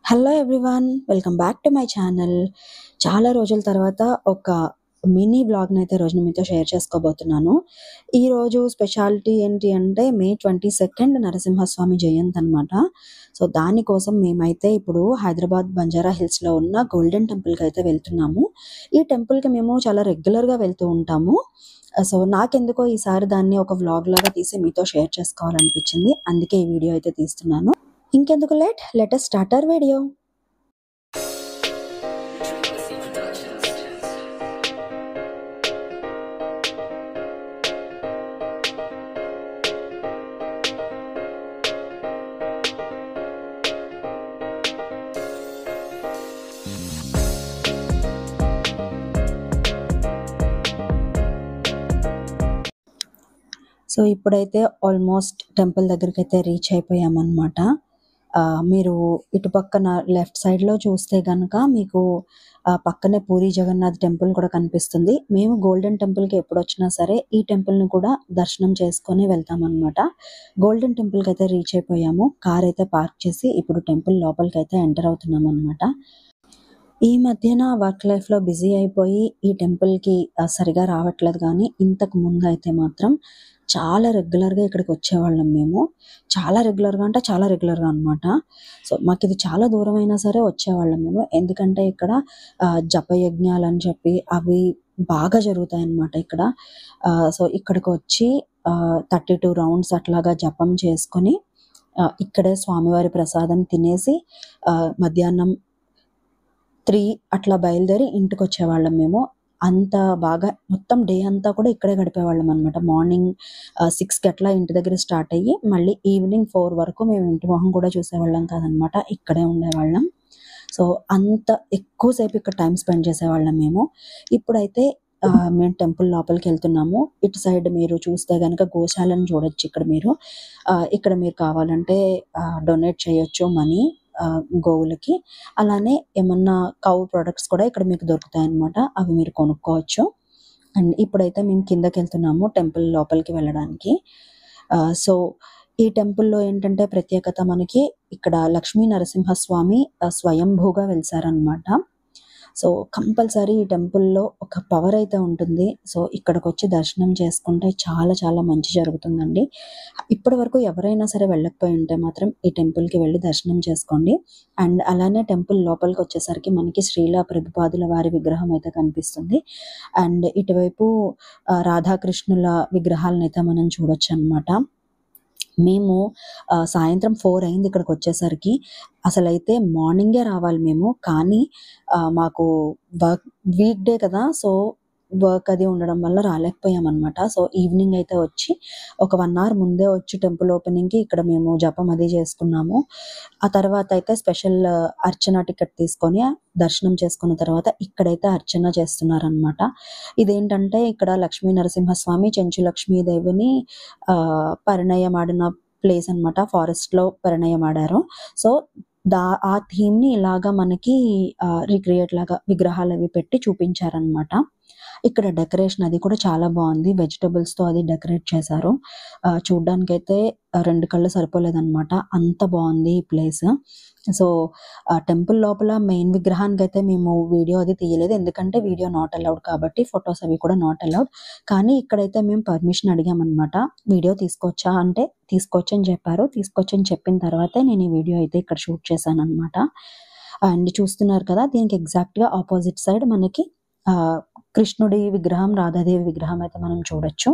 Hello everyone, welcome back to my channel. చాలా రోజుల తర్వాత ఒక మినీ వ్లాగ్ని అయితే రోజు మీతో షేర్ చేసుకోబోతున్నాను. ఈరోజు స్పెషాలిటీ ఏంటి అంటే మే 22 నరసింహస్వామి జయంతి అనమాట. సో దానికోసం మేమైతే ఇప్పుడు హైదరాబాద్ బంజారా హిల్స్లో ఉన్న గోల్డెన్ టెంపుల్కి అయితే వెళ్తున్నాము. ఈ టెంపుల్కి మేము చాలా రెగ్యులర్గా వెళ్తూ ఉంటాము. సో నాకెందుకో ఈసారి దాన్ని ఒక వ్లాగ్ లాగా తీసి మీతో షేర్ చేసుకోవాలనిపించింది. అందుకే ఈ వీడియో అయితే తీస్తున్నాను. ఇంకెందుకు let us start our video. So ఇప్పుడైతే ఆల్మోస్ట్ టెంపుల్ దగ్గరికి అయితే రీచ్ అయిపోయామన్నమాట. మీరు ఇటు పక్కన లెఫ్ట్ సైడ్లో చూస్తే కనుక మీకు పక్కనే పూరి జగన్నాథ్ టెంపుల్ కూడా కనిపిస్తుంది. మేము గోల్డెన్ టెంపుల్కి ఎప్పుడు వచ్చినా సరే ఈ టెంపుల్ని కూడా దర్శనం చేసుకొని వెళ్తామన్నమాట. గోల్డెన్ టెంపుల్కి అయితే రీచ్ అయిపోయాము. కార్ అయితే పార్క్ చేసి ఇప్పుడు టెంపుల్ లోపలికి అయితే ఎంటర్ అవుతున్నాం అనమాట. ఈ మధ్యన వర్క్ లైఫ్లో బిజీ అయిపోయి ఈ టెంపుల్కి సరిగా రావట్లేదు, కానీ ఇంతకు ముందు అయితే మాత్రం చాలా రెగ్యులర్గా ఇక్కడికి వచ్చేవాళ్ళం మేము. చాలా రెగ్యులర్గా అంటే చాలా రెగ్యులర్గా అనమాట. సో మాకు ఇది చాలా దూరం అయినా సరే వచ్చేవాళ్ళం మేము. ఎందుకంటే ఇక్కడ జపయజ్ఞాలు అని చెప్పి అవి బాగా జరుగుతాయి అన్నమాట ఇక్కడ. సో ఇక్కడికి వచ్చి 32 రౌండ్స్ అట్లాగా జపం చేసుకొని ఇక్కడే స్వామివారి ప్రసాదం తినేసి మధ్యాహ్నం 3 అట్లా బయలుదేరి ఇంటికొచ్చేవాళ్ళం మేము. అంత బాగా మొత్తం డే అంతా కూడా ఇక్కడే గడిపేవాళ్ళం అనమాట. మార్నింగ్ 6కి అట్లా ఇంటి దగ్గర స్టార్ట్ అయ్యి మళ్ళీ ఈవినింగ్ 4 వరకు మేము ఇంటి మొహం కూడా చూసేవాళ్ళం కాదనమాట. ఇక్కడే ఉండేవాళ్ళం. సో అంత ఎక్కువసేపు ఇక్కడ టైం స్పెండ్ చేసేవాళ్ళం మేము. ఇప్పుడైతే మేము టెంపుల్ లోపలికి వెళ్తున్నాము. ఇటు సైడ్ మీరు చూస్తే కనుక గోశాలను చూడొచ్చు. ఇక్కడ మీరు కావాలంటే డొనేట్ చేయొచ్చు మనీ గోవులకి. అలానే ఏమన్నా కౌ ప్రొడక్ట్స్ కూడా ఇక్కడ మీకు దొరుకుతాయి అన్నమాట. అవి మీరు కొనుక్కోవచ్చు. అండ్ ఇప్పుడైతే మేము కిందకి వెళ్తున్నాము టెంపుల్ లోపలికి వెళ్ళడానికి. సో ఈ టెంపుల్లో ఏంటంటే ప్రత్యేకత, మనకి ఇక్కడ లక్ష్మీ నరసింహస్వామి స్వయంభూగా వెలిసారనమాట. సో కంపల్సరీ ఈ టెంపుల్లో ఒక పవర్ అయితే ఉంటుంది. సో ఇక్కడికి వచ్చి దర్శనం చేసుకుంటే చాలా చాలా మంచి జరుగుతుందండి. ఇప్పటి వరకు ఎవరైనా సరే వెళ్ళకపోయి ఉంటే మాత్రం ఈ టెంపుల్కి వెళ్ళి దర్శనం చేసుకోండి. అండ్ అలానే టెంపుల్ లోపలికి వచ్చేసరికి మనకి శ్రీల ప్రభుపాదుల వారి విగ్రహం అయితే కనిపిస్తుంది. అండ్ ఇటువైపు రాధాకృష్ణుల విగ్రహాలను అయితే మనం చూడొచ్చు అనమాట. మేము సాయంత్రం 4 అయింది ఇక్కడికి వచ్చేసరికి. అసలైతే మార్నింగే రావాలి మేము, కానీ మాకు వీక్ డే కదా, సో వర్క్ అది ఉండడం వల్ల రాలేకపోయామన్నమాట. సో ఈవినింగ్ అయితే వచ్చి ఒక 1 అవర్ ముందే వచ్చి టెంపుల్ ఓపెనింగ్కి ఇక్కడ మేము జపం అది చేసుకున్నాము. ఆ తర్వాత అయితే స్పెషల్ అర్చన టికెట్ తీసుకొని దర్శనం చేసుకున్న తర్వాత ఇక్కడైతే అర్చన చేస్తున్నారనమాట. ఇదేంటంటే ఇక్కడ లక్ష్మీ నరసింహస్వామి చెంచు లక్ష్మీదేవిని పరిణయమాడిన ప్లేస్ అనమాట. ఫారెస్ట్లో పరిణయమాడారు. సో ఆ థీమ్ని ఇలాగా మనకి రిక్రియేట్ లాగా విగ్రహాలు అవి పెట్టి చూపించారనమాట. ఇక్కడ డెకరేషన్ అది కూడా చాలా బాగుంది. వెజిటబుల్స్తో అది డెకరేట్ చేశారు. చూడ్డానికైతే 2 కళ్ళు సరిపోలేదన్నమాట, అంత బాగుంది ఈ ప్లేస్. సో టెంపుల్ లోపల మెయిన్ విగ్రహానికి అయితే మేము వీడియో అది తీయలేదు, ఎందుకంటే వీడియో నాట్ అలౌడ్ కాబట్టి. ఫొటోస్ అవి కూడా నాట్ అలౌడ్. కానీ ఇక్కడైతే మేము పర్మిషన్ అడిగామన్నమాట. వీడియో తీసుకోవచ్చా అంటే తీసుకోవచ్చని చెప్పారు. తీసుకోవచ్చని చెప్పిన తర్వాతే నేను ఈ వీడియో అయితే ఇక్కడ షూట్ చేశాను అనమాట. అండ్ చూస్తున్నారు కదా, దీనికి ఎగ్జాక్ట్గా ఆపోజిట్ సైడ్ మనకి కృష్ణుడి విగ్రహం, రాధాదేవి విగ్రహం అయితే మనం చూడొచ్చు.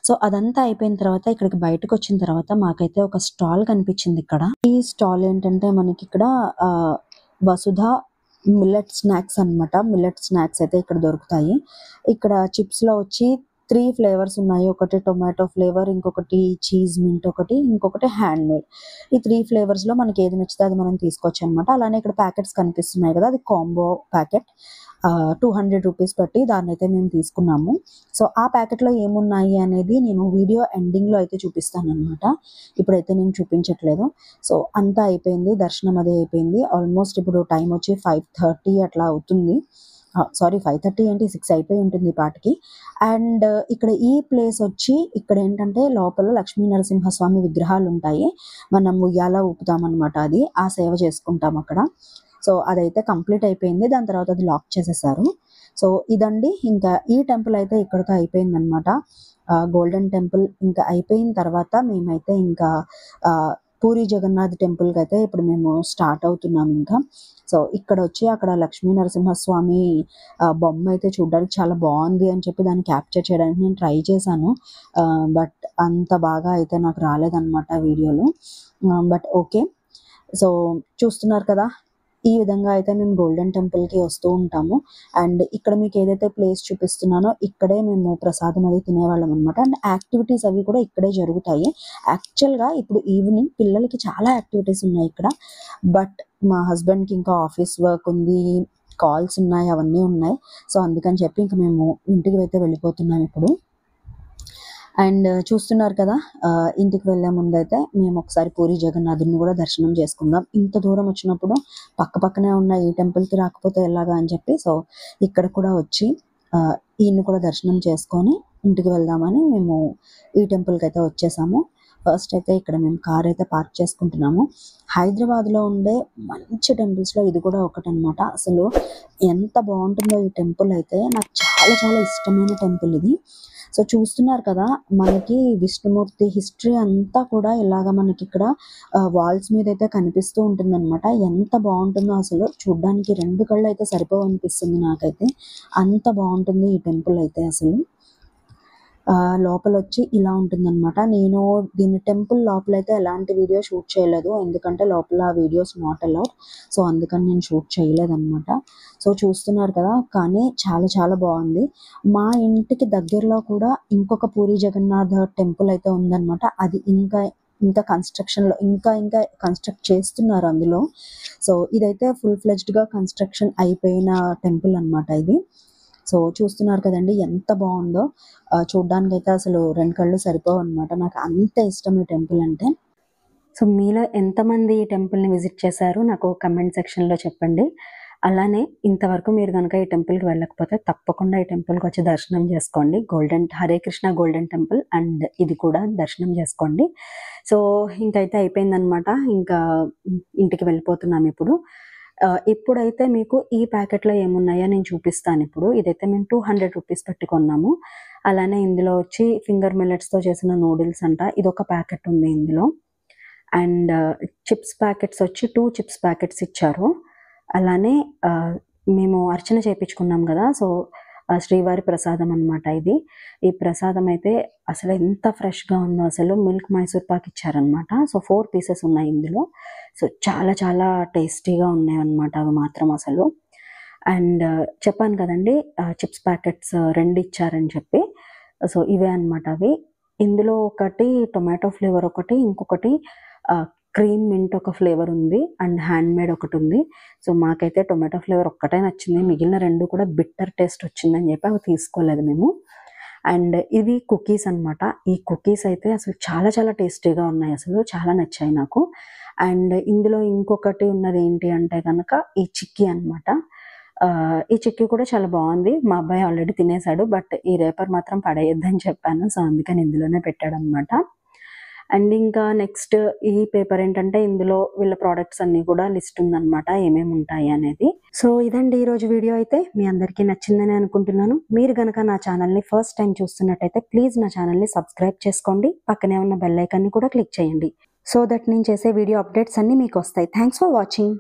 సో అదంతా అయిపోయిన తర్వాత ఇక్కడికి బయటకు వచ్చిన తర్వాత మాకైతే ఒక స్టాల్ కనిపించింది ఇక్కడ. ఈ స్టాల్ ఏంటంటే మనకి ఇక్కడ వసుధ మిల్లెట్ స్నాక్స్ అనమాట. మిల్లెట్ స్నాక్స్ అయితే ఇక్కడ దొరుకుతాయి. ఇక్కడ చిప్స్లో వచ్చి 3 ఫ్లేవర్స్ ఉన్నాయి. ఒకటి టొమాటో ఫ్లేవర్, ఇంకొకటి చీజ్ మింట్, ఇంకొకటి హ్యాండ్ మేడ్. ఈ 3 ఫ్లేవర్స్లో మనకి ఏది నచ్చితే అది మనం తీసుకోవచ్చు అనమాట. అలానే ఇక్కడ ప్యాకెట్స్ కనిపిస్తున్నాయి కదా, అది కాంబో ప్యాకెట్. 200 రూపీస్ పెట్టి దాన్ని అయితే మేము తీసుకున్నాము. సో ఆ ప్యాకెట్లో ఏమున్నాయి అనేది నేను వీడియో ఎండింగ్లో అయితే చూపిస్తాను అనమాట. ఇప్పుడైతే నేను చూపించట్లేదు. సో అంతా అయిపోయింది, దర్శనం అదే అయిపోయింది. ఆల్మోస్ట్ ఇప్పుడు టైం వచ్చి 5:30 అట్లా అవుతుంది. సారీ 5:30 ఏంటి 6 అయిపోయి ఉంటుంది ఈ పాటికి. అండ్ ఇక్కడ ఈ ప్లేస్ వచ్చి ఇక్కడేంటంటే లోపల లక్ష్మీ నరసింహస్వామి విగ్రహాలుంటాయి. మనం ఉయ్యాల ఊపుతామనమాట అది. ఆ సేవ చేసుకుంటాం అక్కడ. సో, అదైతే కంప్లీట్ అయిపోయింది. దాని తర్వాత అది లాక్ చేసేశారు. సో, ఇదండి ఇంకా ఈ టెంపుల్ అయితే ఇక్కడితో అయిపోయిందనమాట. గోల్డెన్ టెంపుల్ ఇంకా అయిపోయిన తర్వాత మేమైతే ఇంకా పూరి జగన్నాథ్ టెంపుల్‌కైతే ఇప్పుడు మేము స్టార్ట్ అవుతున్నాం ఇంకా. సో, ఇక్కడొచ్చి అక్కడ లక్ష్మీ నరసింహస్వామి బొమ్మ అయితే చూడ్డానికి చాలా బావుంది అని చెప్పి దాన్ని క్యాప్చర్ చేయడానికి నేను ట్రై చేశాను. బట్ అంత బాగా అయితే నాకు రాలేదనమాట వీడియోలో. But okay. సో, చూస్తున్నారు కదా! ఈ విధంగా అయితే మేము గోల్డెన్ టెంపుల్‌కి వస్తూ ఉంటాము. అండ్ ఇక్కడ మీకు ఏదైతే ప్లేస్ చూపిస్తున్నానో ఇక్కడే మేము ప్రసాదం అది తినేవాళ్ళమనమాట. అండ్ యాక్టివిటీస్ అవి కూడా ఇక్కడే జరుగుతాయి. యాక్చువల్‌గా ఇప్పుడు ఈవినింగ్ పిల్లలకి చాలా యాక్టివిటీస్ ఉన్నాయి ఇక్కడ. బట్ మా హస్బెండ్‌కి ఇంకా ఆఫీస్ వర్క్ ఉంది, కాల్స్ ఉన్నాయి, అవన్నీ ఉన్నాయి. సో, అందుకని చెప్పి ఇంక మేము ఇంటికి అయితే వెళ్ళిపోతున్నాం ఇప్పుడు. అండ్ చూస్తున్నారు కదా! ఇంటికి వెళ్ళే ముందైతే మేము ఒకసారి పూరి జగన్నాథుడిని కూడా దర్శనం చేసుకుందాం. ఇంత దూరం వచ్చినప్పుడు పక్కనే ఉన్న ఈ టెంపుల్‌కి రాకపోతే ఎలాగా అని చెప్పి, సో, ఇక్కడ కూడా వచ్చి ఈయన్ని కూడా దర్శనం చేసుకొని ఇంటికి వెళ్దామని మేము ఈ టెంపుల్‌కైతే వచ్చేసాము. ఫస్ట్ అయితే ఇక్కడ మేము కార్ అయితే పార్క్ చేసుకుంటున్నాము. హైదరాబాద్‌లో ఉండే మంచి టెంపుల్స్‌లో ఇది కూడా ఒకటనమాట. అసలు ఎంత బావుంటుందో ఈ టెంపుల్ అయితే నాకు చాలా చాలా ఇష్టమైన టెంపుల్ ఇది. సో, చూస్తున్నారు కదా! మనకి విష్ణుమూర్తి హిస్టరీ అంతా కూడా ఇలాగ మనకిక్కడ వాల్స్ మీదైతే కనిపిస్తూ ఉంటుందనమాట. ఎంత బావుంటుందో అసలు చూడ్డానికి 2 కళ్ళైతే సరిపోవనిపిస్తుంది నాకైతే. అంత బావుంటుంది ఈ టెంపుల్ అయితే అసలు. లోపలొచ్చి ఇలా ఉంటుందనమాట. నేను దీని టెంపుల్ లోపలైతే ఎలాంటి వీడియో షూట్ చేయలేదు. ఎందుకంటే లోపల వీడియోస్ నాట్ అలౌడ్. సో, అందుకని నేను షూట్ చేయలేదనమాట. సో, చూస్తున్నారు కదా! కానీ చాలా చాలా బావుంది. మా ఇంటికి దగ్గరలో కూడా ఇంకొక పూరి జగన్నాథ టెంపుల్ అయితే ఉందనమాట. అది ఇంకా కన్‌స్ట్రక్షన్‌లో ఇంకా కన్‌స్ట్రక్ట్ చేస్తున్నారు అందులో. సో, ఇదైతే ఫుల్ ఫ్లెడ్జ్డ్‌గా కన్‌స్ట్రక్షన్ అయిపోయిన టెంపుల్ అనమాట ఇది. సో, చూస్తున్నారు కదండీ ఎంత బావుందో. చూడ్డానికైతే అసలు 2 కళ్ళు సరిపోవనమాట. నాకు అంత ఇష్టం ఈ టెంపుల్ అంటే. సో, మీలో ఎంతమంది ఈ టెంపుల్‌ని విజిట్ చేశారో నాకు కమెంట్ సెక్షన్‌లో చెప్పండి. అలానే ఇంతవరకు మీరు గనక ఈ టెంపుల్‌కి వెళ్ళకపోతే తప్పకుండా ఈ టెంపుల్‌కొచ్చి దర్శనం చేసుకోండి. Hare Krishna golden temple and ఇది కూడా దర్శనం చేసుకోండి. సో, ఇంకైతే అయిపోయిందనమాట. ఇంకా ఇంటికి వెళ్ళిపోతున్నాం ఇప్పుడు. ఇప్పుడైతే మీకు ఈ ప్యాకెట్‌లో ఏమున్నాయో నేను చూపిస్తానిప్పుడు. ఇదైతే మేము ₹200 పెట్టి కొన్నాము. అలానే ఇందులో వచ్చి ఫింగర్ మిల్లెట్స్‌తో చేసిన నూడిల్స్ అంట. ఇదొక ప్యాకెట్ ఉంది ఇందులో. అండ్ చిప్స్ ప్యాకెట్స్ వచ్చి 2 చిప్స్ ప్యాకెట్స్ ఇచ్చారు. అలానే మేము అర్చన చేపించుకున్నాం గదా! సో, శ్రీవారి ప్రసాదం అనమాట ఇది. ఈ ప్రసాదం అయితే అసలు ఎంత ఫ్రెష్‌గా ఉందో అసలు. మిల్క్ మైసూర్ పాక్ ఇచ్చారనమాట. సో, 4 పీసెస్ ఉన్నాయి ఇందులో. సో, చాలా చాలా టేస్టీగా ఉన్నాయన్నమాట అవి మాత్రం అసలు. అండ్ చెప్పాను కదండీ చిప్స్ ప్యాకెట్స్ 2 ఇచ్చారని చెప్పి. సో, ఇవే అనమాట అవి. ఇందులో ఒకటి టొమాటో ఫ్లేవర్ ఒకటి, ఇంకొకటి క్రీమ్ మింట్ ఒక ఫ్లేవర్ ఉంది. అండ్ హ్యాండ్‌మేడ్ ఒకటుంది. సో, మాకైతే టొమాటో ఫ్లేవర్ ఒక్కటే నచ్చింది. మిగిలిన 2 కూడా బిట్టర్ టేస్ట్ వచ్చిందని చెప్పి అవి తీసుకోలేదు మేము. అండ్ ఇవి కుకీస్ అనమాట. ఈ కుకీస్ అయితే అసలు చాలా చాలా టేస్టీగా ఉన్నాయి అసలు. చాలా నచ్చాయి నాకు. అండ్ ఇందులో ఇంకొకటి ఉన్నది ఏంటి అంటే గనక ఈ చిక్కీ అనమాట. ఈ చిక్కీ కూడా చాలా బావుంది. మా అబ్బాయి ఆల్రెడీ తినేసాడు. బట్ ఈ రేపర్ మాత్రం పడేయొద్దని చెప్పాను. సో, అందుకని ఇందులోనే పెట్టాడనమాట. అండ్ ఇంకా నెక్స్ట్ ఈ పేపర్ ఏంటంటే ఇందులో వీళ్ళ ప్రొడక్ట్స్ అన్నీ కూడా లిస్ట్ ఉందనమాట. ఏమేమి ఉంటాయి అనేది. సో, ఇదండి ఈరోజు వీడియో అయితే. మీ అందరికీ నచ్చిందని అనుకుంటున్నాను. మీరు గనక నా ఛానల్‌ని ఫస్ట్ టైమ్ చూస్తున్నట్టయితే ప్లీజ్ నా ఛానల్‌ని సబ్స్క్రైబ్ చేసుకోండి. పక్కనే ఉన్న బెల్ ఐకాన్‌ని కూడా క్లిక్ చేయండి. సో దట్ నేను చేసే వీడియో అప్డేట్స్ అన్నీ మీకొస్తాయి. Thanks for watching.